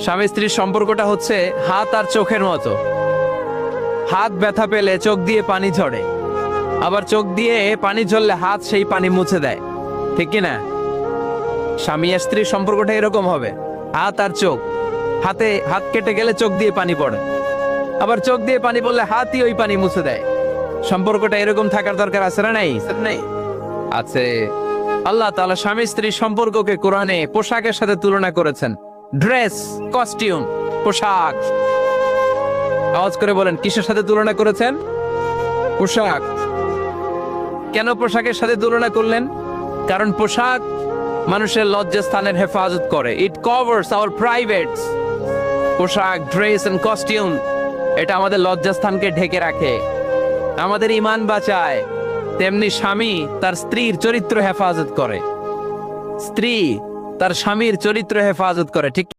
স্বামী স্ত্রীর সম্পর্কটা হচ্ছে হাত আর চোখের মতো। হাত ব্যথা পেলে চোখ দিয়ে পানি ঝরে, আবার চোখ দিয়ে পানি ঝরলে হাত সেই পানি মুছে দেয়, ঠিক কিনা? স্বামী আর স্ত্রীর সম্পর্কটা এরকম হবে, হাত আর চোখ। হাত কেটে গেলে চোখ দিয়ে পানি পড়ে, আবার চোখ দিয়ে পানি পড়লে হাতই ওই পানি মুছে দেয়। সম্পর্কটা এরকম থাকার দরকার আছে না নাই? আছে। আল্লাহ তাআলা স্বামী স্ত্রীর সম্পর্ককে কোরআনে পোশাকের সাথে তুলনা করেছেন। ড্রেস, কস্টিউম, পোশাক। আওয়াজ করে বলেন, কিসের সাথে তুলনা করেছেন? পোশাক। কেন পোশাকের সাথে তুলনা করলেন? কারণ পোশাক মানুষের লজ্জাস্থানের হেফাজত করে। ইট কভারস আওয়ার প্রাইভেটস। পোশাক, ড্রেস এন্ড কস্টিউম, এটা আমাদের লজ্জাস্থানকে ঢেকে রাখে, আমাদের ঈমান বাঁচায়। তেমনি স্বামী তার স্ত্রীর চরিত্র হেফাজত করে, স্ত্রী তার স্বামীর চরিত্র হেফাজত করে, ঠিক?